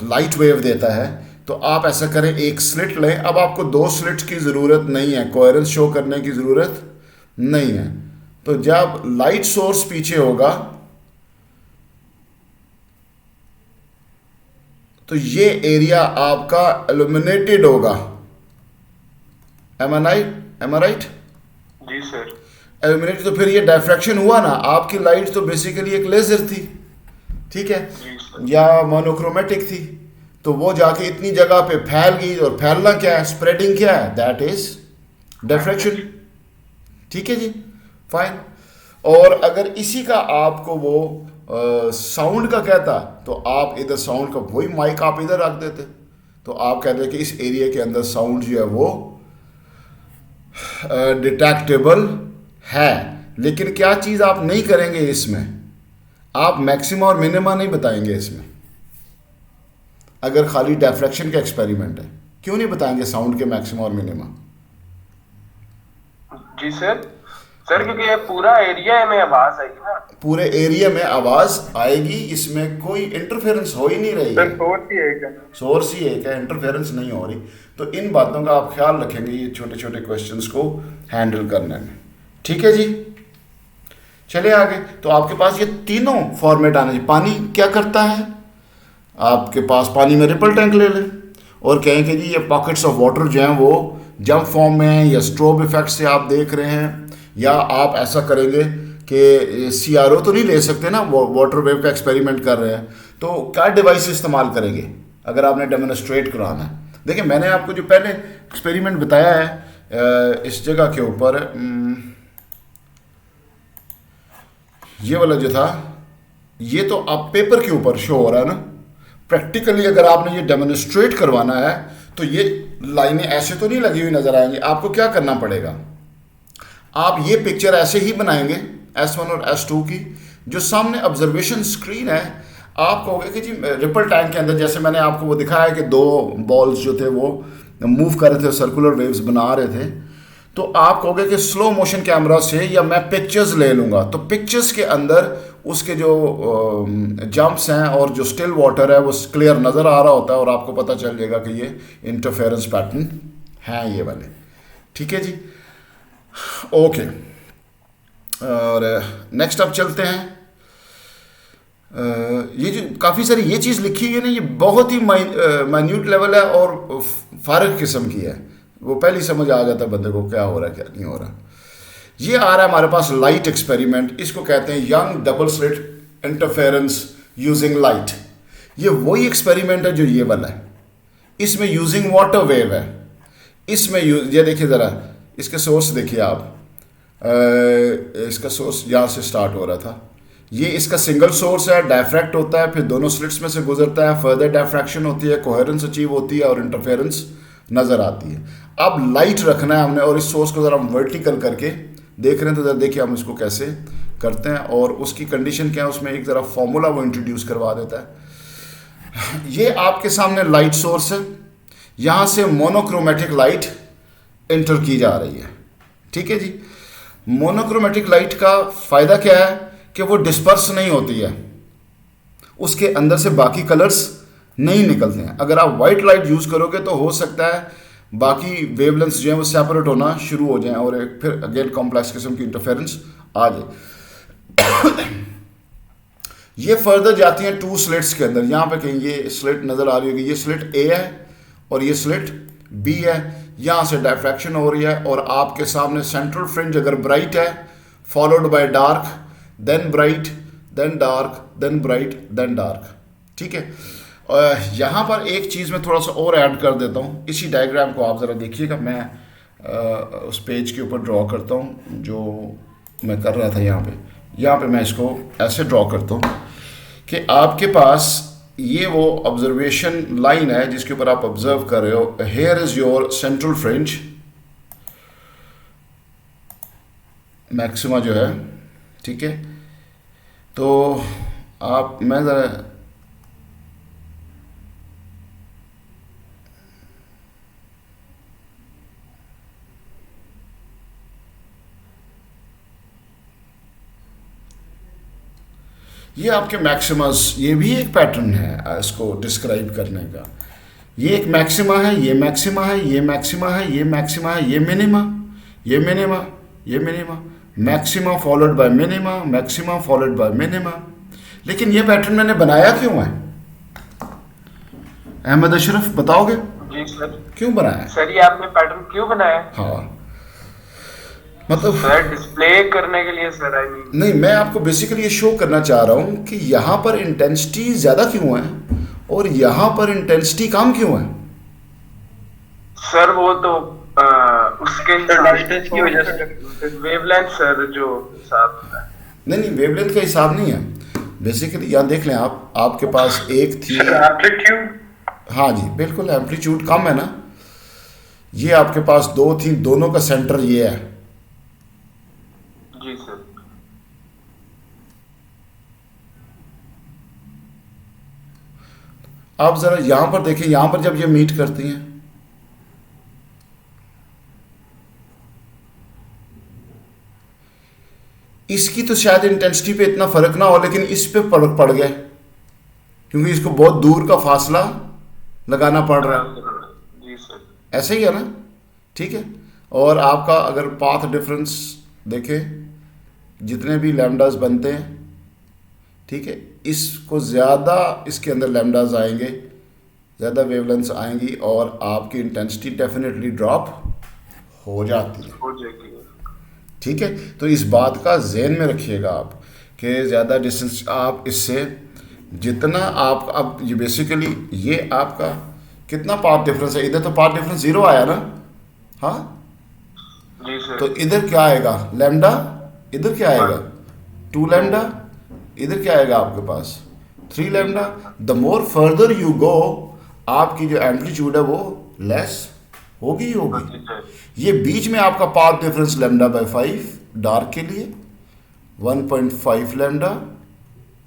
लाइट वेव देता है, तो आप ऐसा करें, एक स्लिट लें। अब आपको 2 स्लिट की ज़रूरत नहीं है, कोहेरेंस शो करने की ज़रूरत नहीं है। तो जब लाइट सोर्स पीछे होगा तो ये एरिया आपका इल्यूमिनेटेड होगा। एम आई राइट? जी सर। इल्यूमिनेटेड, तो फिर ये डायफ्रैक्शन हुआ ना, आपकी लाइट तो बेसिकली एक लेजर थी, ठीक है, जी सर। या मोनोक्रोमेटिक थी, तो वो जाके इतनी जगह पे फैल गई, और फैलना क्या है, स्प्रेडिंग क्या है, दैट इज डिफ्रैक्शन। ठीक है जी, फाइन। और अगर इसी का आपको वो साउंड का कहता, तो आप इधर साउंड का वही माइक आप इधर रख देते, तो आप कहते कि इस एरिया के अंदर साउंड जो है वो डिटेक्टेबल है। लेकिन क्या चीज़ आप नहीं करेंगे इसमें, आप मैक्सिमा और मिनिमा नहीं बताएंगे इसमें। अगर खाली डिफ्रैक्शन का एक्सपेरिमेंट है, क्यों नहीं बताएंगे साउंड के मैक्सिमा और मिनिमा? जी सर। सर क्योंकि ये पूरा एरिया में आवाज आएगी ना। पूरे एरिया में आवाज आएगी, इसमें कोई इंटरफेरेंस हो ही नहीं रही है, सोर्स ही एक है। सोर्स ही एक है, इंटरफेरेंस नहीं हो रही। तो इन बातों का आप ख्याल रखेंगे ये छोटे छोटे क्वेश्चंस को हैंडल करने में। ठीक है जी, चलिए आगे। तो आपके पास ये तीनों फॉर्मेट आने चाहिए। पानी क्या करता है, आपके पास पानी में रिपल टैंक ले लें और कहें कि जी ये पॉकेट्स ऑफ वाटर जो हैं वो जंप फॉर्म में हैं, या स्ट्रोब इफेक्ट से आप देख रहे हैं, या आप ऐसा करेंगे कि CRO तो नहीं ले सकते ना, वाटर वेव का एक्सपेरिमेंट कर रहे हैं, तो क्या डिवाइस इस्तेमाल करेंगे अगर आपने डेमोन्स्ट्रेट कराना है? देखिए मैंने आपको जो पहले एक्सपेरिमेंट बताया है इस जगह के ऊपर, ये वाला जो था, ये तो आप पेपर के ऊपर शो हो रहा है ना। प्रैक्टिकली अगर आपने ये डेमोन्स्ट्रेट करवाना है तो ये लाइनें ऐसे तो नहीं लगी हुई नजर आएंगी। आपको क्या करना पड़ेगा, आप ये पिक्चर ऐसे ही बनाएंगे S1 और S2 की, जो सामने ऑब्जर्वेशन स्क्रीन है, आप कहोगे कि जी रिपल टैंक के अंदर, जैसे मैंने आपको वो दिखाया कि दो बॉल्स जो थे वो मूव कर रहे थे, सर्कुलर वेव्स बना रहे थे, तो आप कहोगे कि स्लो मोशन कैमरा से या मैं पिक्चर्स ले लूँगा, तो पिक्चर्स के अंदर उसके जो जंप्स हैं और जो स्टिल वाटर है वो क्लियर नज़र आ रहा होता है, और आपको पता चल जाएगा कि ये इंटरफेरेंस पैटर्न हैं ये वाले। ठीक है जी, ओके। और नेक्स्ट अब चलते हैं, ये जो काफ़ी सारी ये चीज़ लिखी हुई है ना, ये बहुत ही माइन्यूट लेवल है और फारग किस्म की है, वो पहले समझ आ जाता है बंदे को क्या हो रहा है क्या नहीं हो रहा। ये आ रहा है हमारे पास लाइट एक्सपेरिमेंट, इसको कहते हैं young double slit interference using light. ये वही एक्सपेरिमेंट है जो ये वाला है, इसमें यूजिंग वाटर वेव है, इसमें ये देखिए ज़रा, इसके सोर्स देखिए आप, इसका सोर्स यहाँ से स्टार्ट हो रहा था, ये इसका सिंगल सोर्स है, डायफ्रैक्ट होता है, फिर दोनों स्लिट्स में से गुजरता है, फर्दर डायफ्रैक्शन होती है, कोहेरेंस अचीव होती है और इंटरफेरेंस नज़र आती है। अब लाइट रखना है हमने, और इस सोर्स को ज़रा हम वर्टिकल करके देख रहे हैं, तो ज़रा देखिए हम इसको कैसे करते हैं, और उसकी कंडीशन क्या है, उसमें एक ज़रा फॉर्मूला वो इंट्रोड्यूस करवा देता है। ये आपके सामने लाइट सोर्स है, यहाँ से मोनोक्रोमेटिक लाइट इंटर की जा रही है। ठीक है जी, मोनोक्रोमेटिक लाइट का फ़ायदा क्या है कि वो डिस्पर्स नहीं होती है, उसके अंदर से बाकी कलर्स नहीं निकलते हैं। अगर आप वाइट लाइट यूज़ करोगे तो हो सकता है बाकी वेवलेंथ्स जो हैं वो सेपरेट होना शुरू हो जाएं और एक फिर अगेन कॉम्प्लेक्स किस्म की इंटरफेरेंस आ जाए। ये फर्दर जाती हैं टू स्लिट्स के अंदर, यहाँ पे कहीं ये स्लिट नज़र आ रही होगी, ये स्लिट A है और ये स्लिट B है, यहाँ से डायफ्रैक्शन हो रही है, और आपके सामने सेंट्रल फ्रिंज अगर ब्राइट है followed by dark, then bright, then dark, then bright, then dark. ठीक है, यहाँ पर एक चीज़ मैं थोड़ा सा और ऐड कर देता हूँ, इसी डायग्राम को आप ज़रा देखिएगा, मैं उस पेज के ऊपर ड्रॉ करता हूँ जो मैं कर रहा था। यहाँ पे मैं इसको ऐसे ड्रॉ करता हूँ कि आपके पास ये वो ऑब्जर्वेशन लाइन है जिसके ऊपर आप ऑब्जर्व कर रहे हो, here is your central fringe maxima जो है। ठीक है, तो आप मैं ज़रा ये आपके मैक्सिमस, ये भी एक पैटर्न है इसको डिस्क्राइब करने का। ये एक मैक्सिमा है, ये मैक्सिमा है, ये मैक्सिमा है, ये मैक्सिमा है, ये मिनिमा, ये मिनिमा, ये minima, maxima followed by minima, maxima followed by minima. लेकिन ये पैटर्न मैंने बनाया क्यों है? अहमद अशरफ बताओगे जी सर। क्यों बनाया? सर ये आपने पैटर्न क्यों बनाया? हाँ मतलब सर डिस्प्ले करने के लिए सर, आई मीन। नहीं, मैं आपको बेसिकली ये शो करना चाह रहा हूँ कि यहाँ पर इंटेंसिटी ज़्यादा क्यों है और यहाँ पर इंटेंसिटी कम क्यों है। सर वो तो उसके डिस्टेंस की वजह से वेवलेंथ सर जो हिसाब है। नहीं नहीं, वेवलेंथ का हिसाब नहीं है बेसिकली। यहाँ देख लें आप, आपके पास एक थी, एम्पलीट्यूड। हाँ जी बिल्कुल, एम्पलीट्यूड कम है ना। ये आपके पास दो थी, दोनों का सेंटर ये है। जी सर। आप जरा यहां पर देखें, यहां पर जब ये मीट करती हैं, इसकी तो शायद इंटेंसिटी पे इतना फर्क ना हो, लेकिन इस पे फर्क पड़ गया क्योंकि इसको बहुत दूर का फासला लगाना पड़ रहा है। जी सर। ऐसे ही है ना, ठीक है। और आपका अगर पाथ डिफरेंस देखें, जितने भी लैम्डास बनते हैं, ठीक है, इसको ज़्यादा इसके अंदर लैम्डास आएंगे, ज़्यादा वेवलेंथ्स आएंगी और आपकी इंटेंसिटी डेफिनेटली ड्रॉप हो जाती है, हो जाएगी। ठीक है। तो इस बात का ज़हन में रखिएगा आप कि ज़्यादा डिस्टेंस आप इससे जितना आप, अब ये बेसिकली ये आपका कितना पाथ डिफरेंस है, इधर तो पाथ डिफरेंस 0 आया ना, हाँ। जी सर। तो इधर क्या आएगा, लैम्डा, इधर क्या आएगा 2 लैम्डा, इधर क्या आएगा आपके पास 3 lambda. The more further you go, आपकी जो एम्पलीट्यूड है वो लेस होगी ही होगी। जी सर। ये बीच में आपका path difference lambda by 5 dark के लिए 1.5 लैम्डा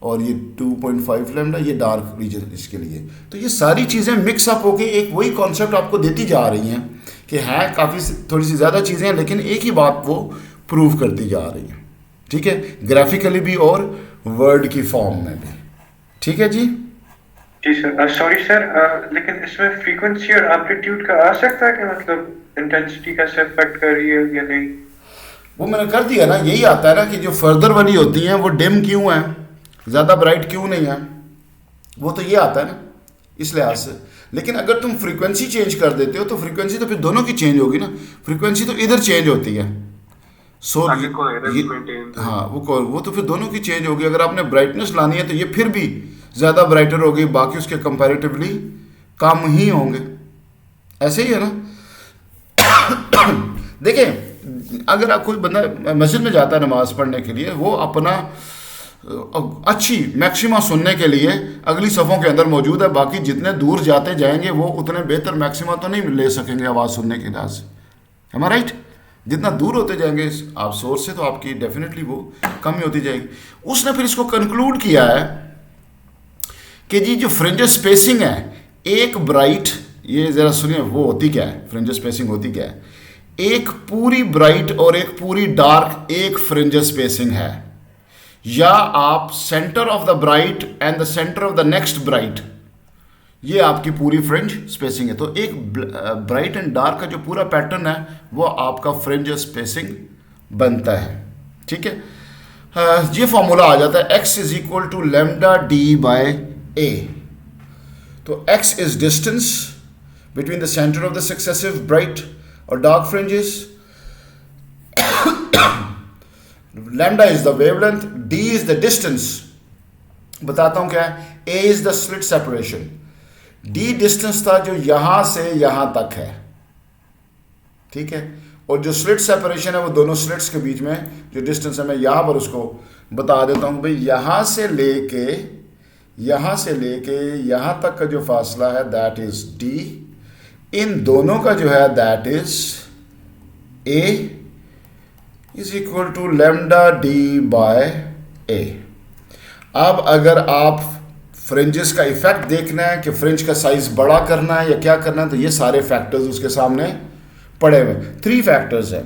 और ये 2.5 लैम्डा, ये डार्क रीजन इसके लिए। तो ये सारी चीज़ें मिक्स अप होके एक वही कॉन्सेप्ट आपको देती जा रही हैं कि हैं काफ़ी थोड़ी सी ज़्यादा चीज़ें हैं, लेकिन एक ही बात वो प्रूव करती जा रही हैं, ठीक है, ग्राफिकली भी और वर्ड की फॉर्म में भी, ठीक है जी। जी सर। सॉरी सर, लेकिन इसमें फ्रीक्वेंसी और एम्पलीट्यूड का आ सकता है कि मतलब इंटेंसिटी का से इफेक्ट कर रही है या नहीं? वो मैंने कर दिया ना, यही आता है ना कि जो फर्दर वाली होती हैं वो डिम क्यों है, ज़्यादा ब्राइट क्यों नहीं है, वो तो ये आता है ना इस लिहाज से। लेकिन अगर तुम फ्रीक्वेंसी चेंज कर देते हो तो फ्रीक्वेंसी तो फिर दोनों की चेंज होगी ना, फ्रीक्वेंसी तो इधर चेंज होती है। सो ताकि coherence maintain रहे। हाँ वो तो फिर दोनों की चेंज होगी। अगर आपने ब्राइटनेस लानी है तो ये फिर भी ज़्यादा ब्राइटर होगी, बाकी उसके कंपैरेटिवली कम ही होंगे, ऐसे ही है ना। देखें, अगर आप कोई बंदा मस्जिद में जाता है नमाज़ पढ़ने के लिए, वो अपना अच्छी मैक्सिमा सुनने के लिए अगली सफ़ों के अंदर मौजूद है, बाकी जितने दूर जाते जाएंगे वो उतने बेहतर मैक्सिमा तो नहीं ले सकेंगे आवाज़ सुनने के लिहाज से, am I right? जितना दूर होते जाएंगे आप सोर्स से तो आपकी डेफिनेटली वो कम ही होती जाएगी। उसने फिर इसको कंक्लूड किया है कि जी जो फ्रिंज स्पेसिंग है, एक ब्राइट, ये ज़रा सुनिए वो होती क्या है, फ्रिंज स्पेसिंग होती क्या है, एक पूरी ब्राइट और एक पूरी डार्क एक फ्रिंज स्पेसिंग है, या आप centre of the bright and the centre of the next bright, ये आपकी पूरी फ्रिंज स्पेसिंग है। तो एक ब्राइट एंड डार्क का जो पूरा पैटर्न है वो आपका फ्रिंज स्पेसिंग बनता है, ठीक है। ये फॉर्मूला आ जाता है x is equal to lambda D by A. तो x is distance between the centre of the successive bright और dark fringes, lambda is the wavelength, d is the distance, बताता हूं क्या है, a is the slit separation, d distance था जो यहां से यहां तक है, ठीक है, और जो स्लिट सेपरेशन है वो दोनों स्लिट्स के बीच में जो डिस्टेंस है, मैं यहां पर उसको बता देता हूं भाई, यहां से लेके यहां तक का जो फासला है दैट इज d, इन दोनों का जो है that is a is equal to lambda D by A. अब अगर आप फ्रिंजेस का इफेक्ट देखना है कि फ्रिंज का साइज बड़ा करना है या क्या करना है, तो ये सारे फैक्टर्स उसके सामने पड़े हुए, 3 फैक्टर्स हैं।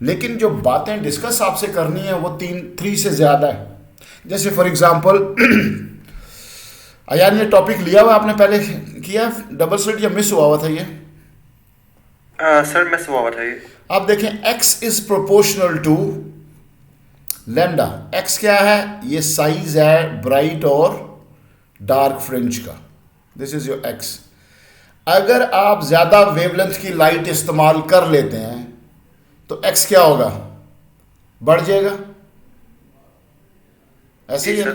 लेकिन जो बातें डिस्कस आपसे करनी है वो 3 से ज़्यादा है। जैसे फॉर एग्जांपल यार ये टॉपिक लिया हुआ आपने पहले किया, डबल स्लिट या मिस हुआ था ये? सर मिस हुआ था ये। आप देखें x is proportional to lambda. x क्या है, ये साइज है ब्राइट और डार्क फ्रिंज का, दिस इज योर x। अगर आप ज़्यादा वेवलेंथ की लाइट इस्तेमाल कर लेते हैं तो एक्स क्या होगा, बढ़ जाएगा, ऐसे ही है,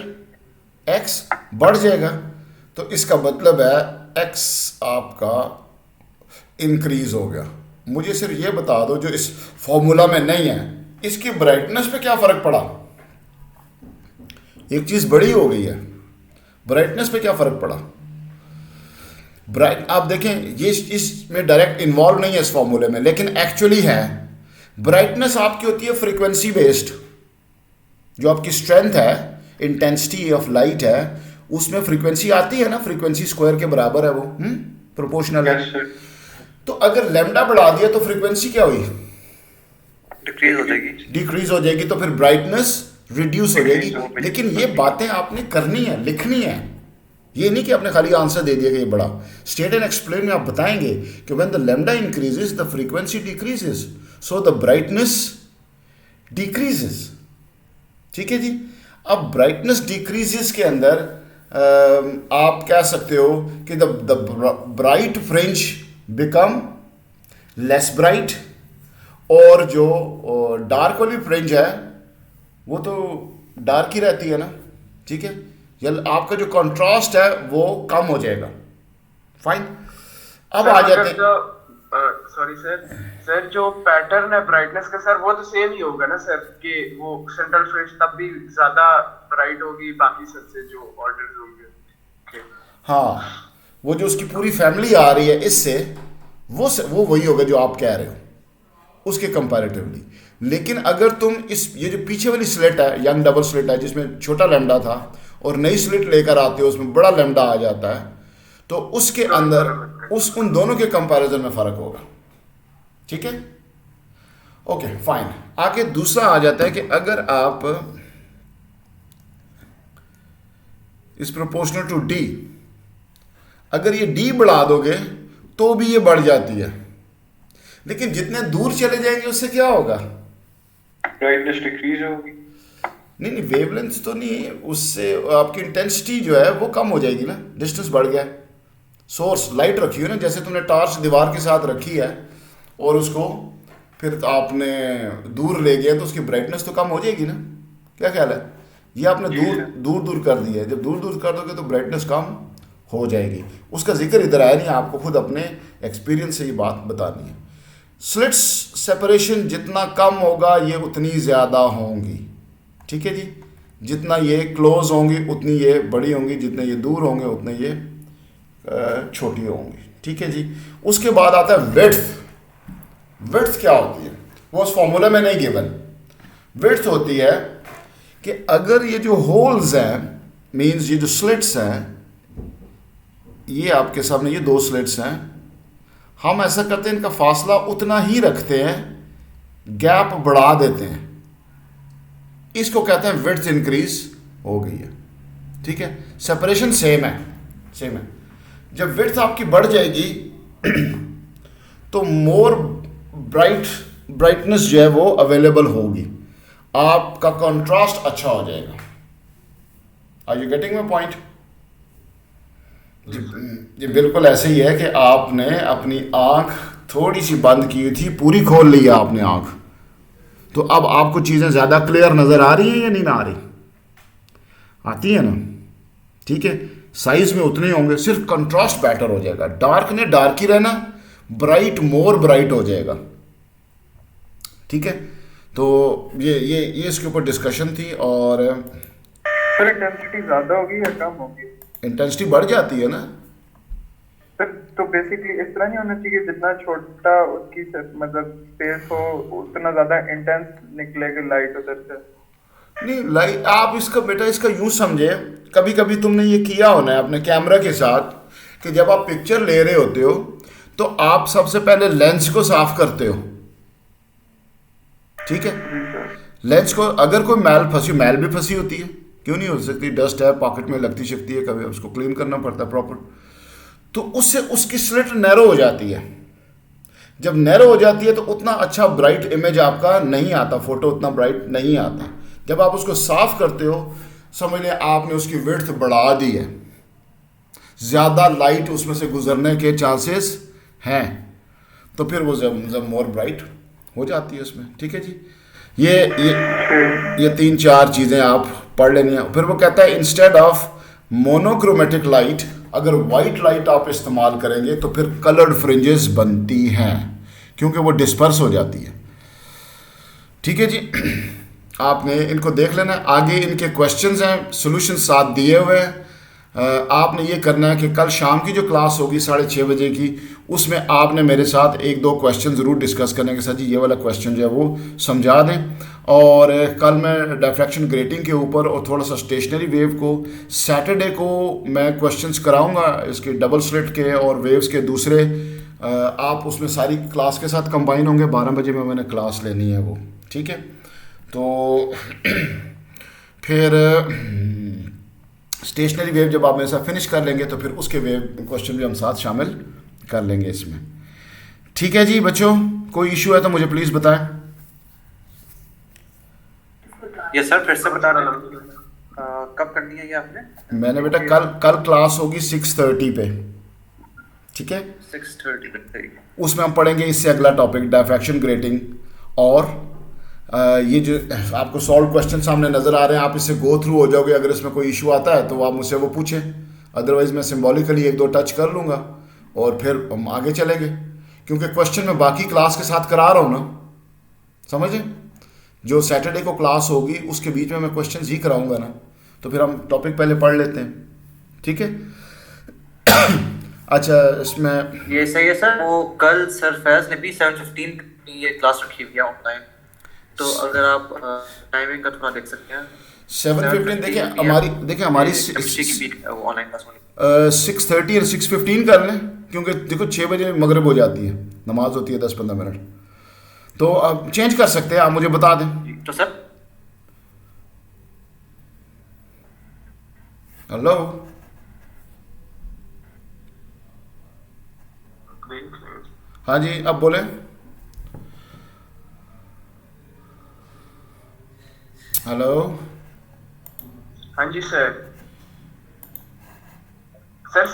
एक्स बढ़ जाएगा। तो इसका मतलब है एक्स आपका इंक्रीज हो गया। मुझे सिर्फ ये बता दो जो इस फॉर्मूला में नहीं है, इसकी ब्राइटनेस पे क्या फ़र्क पड़ा? एक चीज़ बड़ी हो गई है, ब्राइटनेस पे क्या फ़र्क पड़ा? ब्राइट आप देखें, ये इसमें डायरेक्ट इन्वॉल्व नहीं है इस फॉर्मूले में, लेकिन एक्चुअली है। ब्राइटनेस आपकी होती है फ्रीक्वेंसी बेस्ड। जो आपकी स्ट्रेंथ है, इंटेंसिटी ऑफ लाइट है, उसमें फ्रीक्वेंसी आती है ना, फ्रीक्वेंसी स्क्वायर के बराबर है वो, प्रोपोर्शनल है। Yes, sir. तो अगर लैम्डा बढ़ा दिया तो फ्रीक्वेंसी क्या हुई, डिक्रीज हो जाएगी। डिक्रीज हो जाएगी, तो फिर ब्राइटनेस रिड्यूस हो जाएगी। लेकिन ये बातें आपने करनी है, लिखनी है। ये नहीं कि आपने खाली आंसर दे दिया कि ये बड़ा। स्टेट एंड एक्सप्लेन में आप बताएंगे कि when the lambda increases the frequency decreases, so the brightness decreases. ठीक है जी। अब ब्राइटनेस डिक्रीजेस के अंदर आप कह सकते हो कि the bright fringe become less bright, और जो डार्क वाली फ्रिंज है वो तो डार्क ही रहती है ना। ठीक है, या आपका जो कंट्रास्ट है वो कम हो जाएगा। फाइन, अब आ जाते हैं। सॉरी सर जो पैटर्न है ब्राइटनेस का सर, वो तो सेम ही होगा ना सर, कि वो सेंट्रल फ्रिंज तब भी ज्यादा ब्राइट होगी बाकी सबसे जो ऑर्डर्स होंगे। हाँ, वो जो उसकी पूरी फैमिली आ रही है इससे, वो वही होगा जो आप कह रहे हो उसके कंपैरेटिवली। लेकिन अगर तुम ये जो पीछे वाली स्लिट है, यंग डबल स्लिट है, जिसमें छोटा लैम्डा था, और नई स्लिट लेकर आते हो उसमें बड़ा लैम्डा आ जाता है, तो उसके अंदर उन दोनों के कंपैरिजन में फ़र्क होगा। ठीक है, ओके फाइन। आगे दूसरा आ जाता है कि अगर आप इस प्रोपोर्शनल टू डी, अगर ये डी बढ़ा दोगे तो भी ये बढ़ जाती है, लेकिन जितने दूर चले जाएंगे उससे क्या होगा, ब्राइटनेस डिक्रीज होगी। नहीं, वेवलेंथ तो नहीं, उससे आपकी इंटेंसिटी जो है वो कम हो जाएगी ना, डिस्टेंस बढ़ गया। सोर्स लाइट रखी हो ना, जैसे तुमने टॉर्च दीवार के साथ रखी है और उसको फिर आपने दूर ले गया तो उसकी ब्राइटनेस तो कम हो जाएगी ना। क्या ख्याल है? ये आपने दूर कर दिया है, जब दूर कर दोगे तो ब्राइटनेस कम हो जाएगी। उसका जिक्र इधर आया नहीं, आपको खुद अपने एक्सपीरियंस से ये बात बतानी है। स्लिट्स सेपरेशन जितना कम होगा ये उतनी ज़्यादा होंगी। ठीक है जी, जितना ये क्लोज होंगी उतनी ये बड़ी होंगी, जितने ये दूर होंगे उतने ये छोटी होंगी। ठीक है जी। उसके बाद आता है विड्थ। विड्थ क्या होती है वो उस फॉर्मूला में नहीं गिवन। विड्थ होती है कि अगर ये जो होल्स हैं, मीन्स ये जो स्लिट्स हैं, ये आपके सामने ये दो स्लिट्स हैं, हम ऐसा करते हैं इनका फासला उतना ही रखते हैं, गैप बढ़ा देते हैं, इसको कहते हैं विड्थ इंक्रीज हो गई है। ठीक है, सेपरेशन सेम है। जब विड्थ आपकी बढ़ जाएगी तो मोर ब्राइटनेस जो है वो अवेलेबल होगी, आपका कंट्रास्ट अच्छा हो जाएगा। Are you getting my point? ये बिल्कुल ऐसे ही है कि आपने अपनी आंख थोड़ी सी बंद की हुई थी, पूरी खोल ली है आपने आंख, तो अब आपको चीज़ें ज़्यादा क्लियर नज़र आ रही हैं या नहीं ना आ रही? आती है ना। ठीक है, साइज में उतने होंगे, सिर्फ कंट्रास्ट बेटर हो जाएगा। डार्क ने डार्क ही रहना, ब्राइट मोर ब्राइट हो जाएगा। ठीक है, तो ये इसके ऊपर डिस्कशन थी। और सर इंटेंसिटी ज्यादा होगी या कम होगी? इंटेंसिटी बढ़ जाती है ना सर, तो बेसिकली इस तरह नहीं होना चाहिए जितना छोटा उसकी मतलब स्पेस हो उतना ज्यादा इंटेंस निकलेगा लाइट उधर से? नहीं, लाइट आप इसका यूं समझे, कभी कभी तुमने ये किया होना है अपने कैमरा के साथ कि जब आप पिक्चर ले रहे होते हो तो आप सबसे पहले लेंस को साफ करते हो। ठीक है, लेंस को अगर कोई मैल भी फंसी होती है, क्यों नहीं हो सकती, डस्ट है पॉकेट में लगती शकती है, कभी उसको क्लीन करना पड़ता है प्रॉपर, तो उससे उसकी स्लिट नैरो हो जाती है। जब नैरो हो जाती है तो उतना अच्छा ब्राइट इमेज आपका नहीं आता, फोटो उतना ब्राइट नहीं आता। जब आप उसको साफ करते हो, समझ लें आपने उसकी विड्थ बढ़ा दी है। ज़्यादा लाइट उसमें से गुजरने के चांसेस हैं, तो फिर वो जब मोर ब्राइट हो जाती है उसमें। ठीक है जी, ये 3-4 चीज़ें आप पढ़ लेनी है। फिर वो कहता है इंस्टेड ऑफ मोनोक्रोमेटिक लाइट, अगर वाइट लाइट आप इस्तेमाल करेंगे तो फिर कलर्ड फ्रिंजेस बनती हैं, क्योंकि वो डिस्पर्स हो जाती है। ठीक है जी, आपने इनको देख लेना है। आगे इनके क्वेश्चंस हैं, सॉल्यूशन साथ दिए हुए हैं। आपने ये करना है कि कल शाम की जो क्लास होगी 6:30 बजे की, उसमें आपने मेरे साथ 1-2 क्वेश्चन ज़रूर डिस्कस करने के साथ जी ये वाला क्वेश्चन जो है वो समझा दें। और कल मैं डिफ्रैक्शन ग्रेटिंग के ऊपर और थोड़ा सा स्टेशनरी वेव को, सैटरडे को मैं क्वेश्चंस कराऊंगा इसके डबल स्लिट के और वेव्स के दूसरे। आप उसमें सारी क्लास के साथ कंबाइन होंगे। 12 बजे में मैंने क्लास लेनी है वो। ठीक है, तो फिर स्टेशनरी वेव जब आप मेरे साथ फिनिश कर लेंगे तो फिर उसके वेव क्वेश्चन भी हम साथ शामिल कर लेंगे इसमें। ठीक है जी बच्चों, कोई इशू है तो मुझे प्लीज़ बताएं। ये सर फिर से बता रहा हूँ, कब करनी है ये आपने? मैंने बेटा कल क्लास होगी 6:30 पे। ठीक है, 6:30 पे। उसमें हम पढ़ेंगे इससे अगला टॉपिक डिफ्रैक्शन ग्रेटिंग। और ये जो आपको सॉल्व क्वेश्चन सामने नज़र आ रहे हैं, आप इससे गो थ्रू हो जाओगे। अगर इसमें कोई इशू आता है तो आप मुझसे वो पूछें, अदरवाइज़ मैं सिंबॉलिकली 1-2 टच कर लूँगा और फिर हम आगे चलेंगे, क्योंकि क्वेश्चन मैं बाकी क्लास के साथ करा रहा हूँ ना, समझे। जो सैटरडे को क्लास होगी उसके बीच में मैं क्वेश्चन ही कराऊँगा ना, तो फिर हम टॉपिक पहले पढ़ लेते हैं। ठीक है अच्छा, इसमें ये सही है सर। वो कल सर फैज ने भी 7:15 की ये क्लास रखी हुई है ऑनलाइन, तो अगर आप टाइमिंग का थोड़ा देख सकते हैं। 7:15 देखिए हमारी केमिस्ट्री की भी ऑनलाइन क्लास होनी। 6:30 और 6:15 कर लें, क्योंकि देखो 6 बजे मगरिब हो जाती है, नमाज होती है 10-15 मिनट, तो अब चेंज कर सकते हैं, आप मुझे बता दें। तो सर हेलो, हाँ जी, अब बोले। हेलो, हाँ जी सर। सर